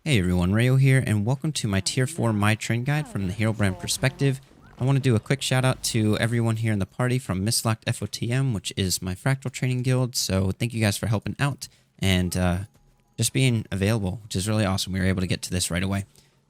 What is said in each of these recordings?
Hey everyone, Rayo here, and welcome to my Tier 4 Mai Trin guide from the Healbrand perspective. I want to do a quick shout out to everyone here in the party from Mislocked FOTM, which is my fractal training guild, so thank you guys for helping out and just being available, which is really awesome. We were able to get to this right away.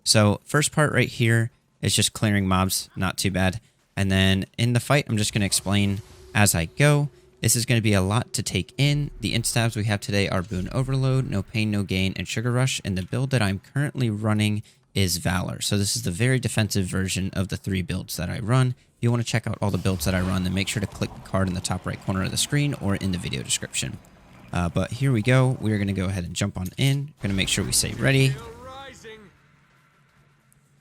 So first part right here is just clearing mobs, not too bad. And then in the fight, I'm just going to explain as I go. This is going to be a lot to take in. The instabs we have today are Boon Overload, No Pain, No Gain, and Sugar Rush. And the build that I'm currently running is Valor. So this is the very defensive version of the 3 builds that I run. If you want to check out all the builds that I run, then make sure to click the card in the top right corner of the screen or in the video description. But here we go. We're going to go ahead and jump on in. Going to make sure we say ready.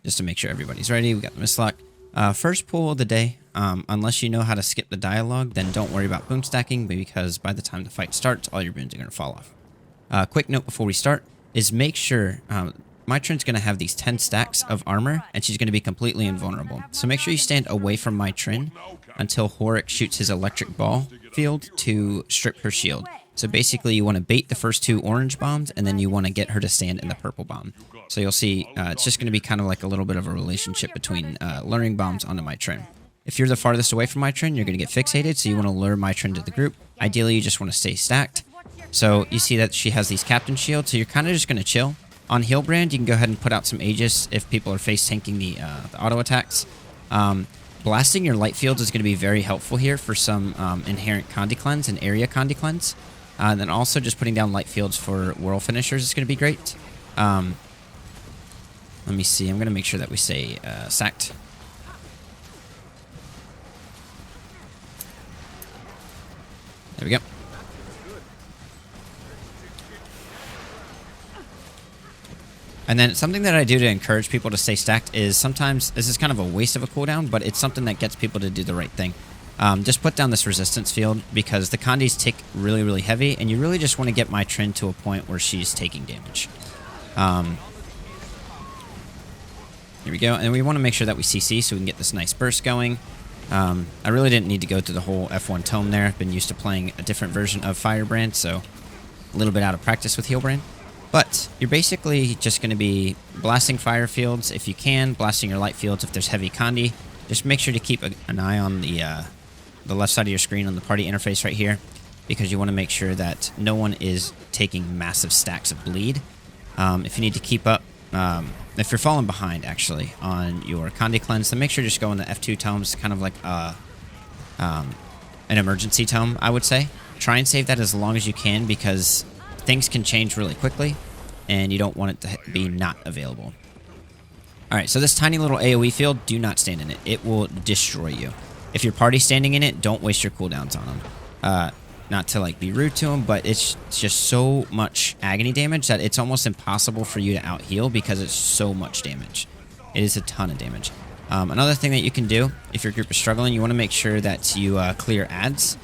Just to make sure everybody's ready. We got the Mislock. First pull of the day. Unless you know how to skip the dialogue, then don't worry about boon stacking, because by the time the fight starts, all your boons are going to fall off. Quick note before we start is make sure Mai Trin's going to have these 10 stacks of armor, and she's going to be completely invulnerable. So make sure you stand away from Mai Trin until Horrik shoots his electric ball field to strip her shield. So basically, you want to bait the first 2 orange bombs, and then you want to get her to stand in the purple bomb. So you'll see it's just going to be kind of like a little bit of a relationship between luring bombs onto Mai Trin. If you're the farthest away from Mai Trin, you're going to get fixated, so you want to lure Mai Trin to the group. Ideally, you just want to stay stacked. So you see that she has these captain shields, so you're kind of just going to chill. On Healbrand, you can go ahead and put out some Aegis if people are face tanking the auto attacks. Blasting your light fields is going to be very helpful here for some inherent Condi Cleanse and area Condi Cleanse. And then also just putting down light fields for Whirl Finishers is going to be great. Let me see. I'm going to make sure that we say sacked. There we go. And then something that I do to encourage people to stay stacked is sometimes this is kind of a waste of a cooldown, but it's something that gets people to do the right thing. Just put down this resistance field because the Condis tick really, really heavy, and you really just want to get Mai Trin to a point where she's taking damage. Here we go, and we want to make sure that we CC so we can get this nice burst going. I really didn't need to go through the whole F1 tome there. I've been used to playing a different version of Firebrand, so a little bit out of practice with Healbrand. But you're basically just going to be blasting fire fields if you can, blasting your light fields if there's heavy Condi. Just make sure to keep an eye on the left side of your screen on the party interface right here, because you want to make sure that no one is taking massive stacks of bleed. If you need to keep up, if you're falling behind actually on your Condi Cleanse, then make sure to just go in the F2 tomes, kind of like an emergency tome, I would say. Try and save that as long as you can, because things can change really quickly, and you don't want it to be not available. Alright, so this tiny little AoE field, do not stand in it. It will destroy you. If your party's standing in it, don't waste your cooldowns on them. Not to like be rude to them, but it's just so much agony damage that it's almost impossible for you to out-heal because it's so much damage. It is a ton of damage. Another thing that you can do, if your group is struggling, you want to make sure that you clear ads.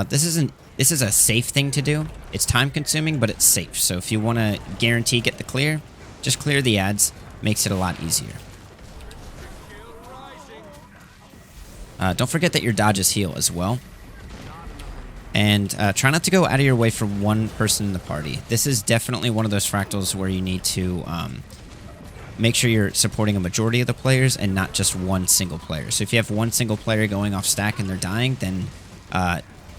This is a safe thing to do. It's time-consuming, but it's safe. So if you want to guarantee get the clear, just clear the ads. Makes it a lot easier. Don't forget that your dodges heal as well. And try not to go out of your way for one person in the party. This is definitely one of those fractals where you need to make sure you're supporting a majority of the players and not just one single player. So if you have one single player going off stack and they're dying, then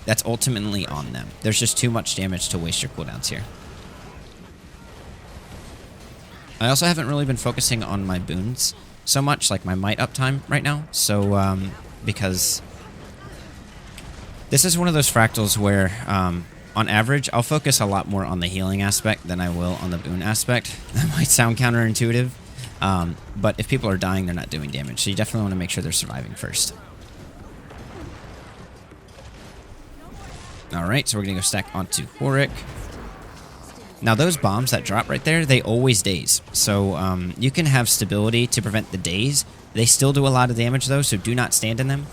that's ultimately on them. There's just too much damage to waste your cooldowns here. I also haven't really been focusing on my boons so much, like my might uptime right now. So, because this is one of those fractals where, on average, I'll focus a lot more on the healing aspect than I will on the boon aspect. That might sound counterintuitive, but if people are dying, they're not doing damage. So you definitely want to make sure they're surviving first. Alright, so we're going to go stack onto Horrik. Now those bombs that drop right there, they always daze. So you can have stability to prevent the daze. They still do a lot of damage though, so do not stand in them.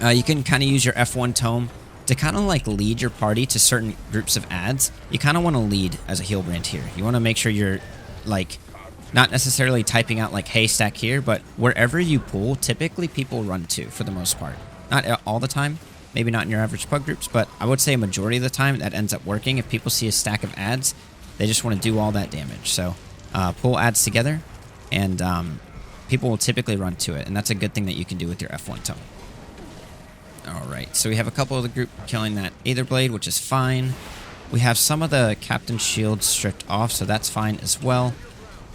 You can kind of use your F1 tome to kind of like lead your party to certain groups of ads. You kind of want to lead as a Healbrand here. You want to make sure you're like not necessarily typing out like, hey, stack here, but wherever you pull, typically people run to for the most part. Not all the time. Maybe not in your average pug groups, but I would say a majority of the time that ends up working. If people see a stack of ads, They just want to do all that damage. So pull adds together, and people will typically run to it, and that's a good thing that you can do with your F1 tome. Alright, so we have a couple of the group killing that Aether Blade, which is fine. We have some of the Captain's Shield stripped off, so that's fine as well.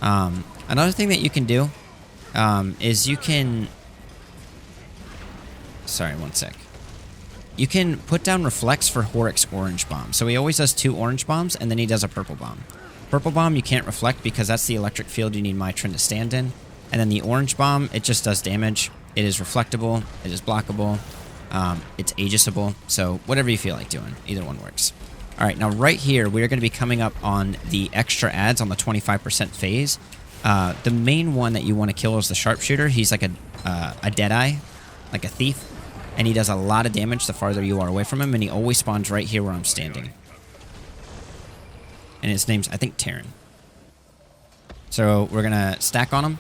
Another thing that you can do is you can... Sorry, one sec. You can put down Reflects for Horrik's orange bomb. So he always does 2 orange bombs, and then he does a purple bomb. Purple bomb you can't reflect because that's the electric field you need Mai Trin to stand in. And then the orange bomb, it just does damage. It is reflectable. It is blockable. It's aegisable. So whatever you feel like doing, either one works. All right, now right here, we're going to be coming up on the extra adds on the 25% phase. The main one that you want to kill is the sharpshooter. He's like a deadeye, like a thief. And he does a lot of damage the farther you are away from him. And he always spawns right here where I'm standing. And his name's, I think, Terran. So we're going to stack on him.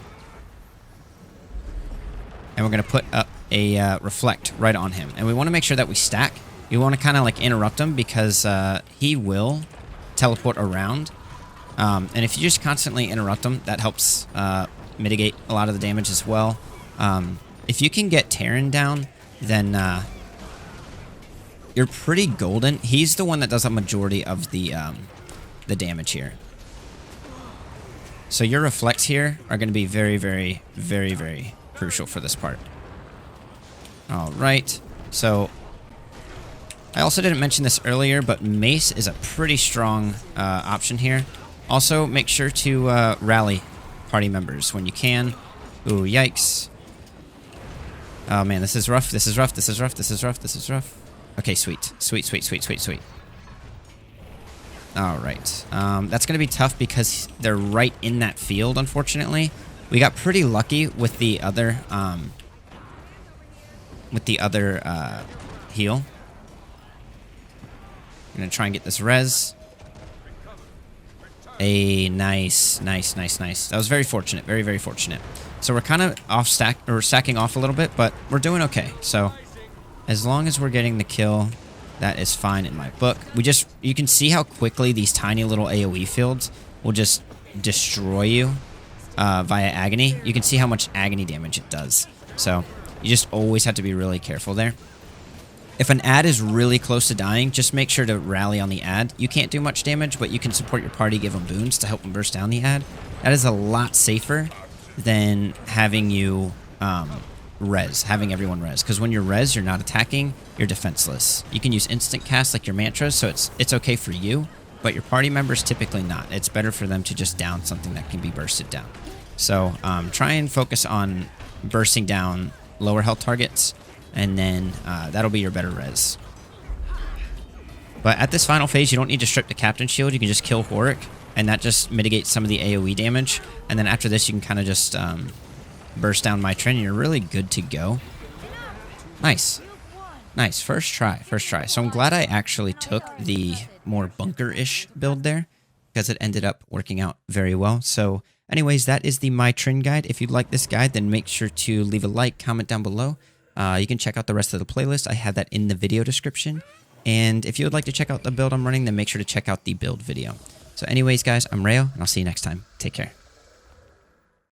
And we're going to put up a reflect right on him. And we want to make sure that we stack. You want to kind of like interrupt him because he will teleport around. And if you just constantly interrupt him, that helps mitigate a lot of the damage as well. If you can get Terran down, then you're pretty golden. He's the one that does a majority of the damage here. So your reflects here are going to be very, very, very, very crucial for this part. All right. So I also didn't mention this earlier, but Mace is a pretty strong option here. Also, make sure to rally party members when you can. Ooh, yikes. Oh, man, this is rough. This is rough. This is rough. This is rough. This is rough. Okay, sweet. Sweet, sweet, sweet, sweet, sweet. All right. That's going to be tough because they're right in that field, unfortunately. We got pretty lucky with the other heal. I'm going to try and get this res. Nice, nice, nice, nice. That was very fortunate. Very, very fortunate. So we're kind of stacking off a little bit, but we're doing okay. So as long as we're getting the kill, that is fine in my book. You can see how quickly these tiny little AoE fields will just destroy you via agony. You can see how much agony damage it does. So you just always have to be really careful there. If an ad is really close to dying, just make sure to rally on the ad. You can't do much damage, but you can support your party, give them boons to help them burst down the ad. That is a lot safer than having you having everyone res. Because when you're res, you're not attacking, you're defenseless. You can use instant cast like your mantras, so it's okay for you, but your party members typically not. It's better for them to just down something that can be bursted down. So try and focus on bursting down lower health targets, and then that'll be your better res. But at this final phase, you don't need to strip the Captain's Shield. You can just kill Horrik, and that just mitigates some of the AoE damage. And then after this, you can kind of just burst down Mai Trin, and you're really good to go. Nice. Nice. First try. First try. So I'm glad I actually took the more bunker-ish build there, because it ended up working out very well. So anyways, that is the Mai Trin guide. If you'd like this guide, then make sure to leave a like, comment down below. You can check out the rest of the playlist. I have that in the video description. And if you would like to check out the build I'm running, then make sure to check out the build video. So anyways, guys, I'm Rayo, and I'll see you next time. Take care.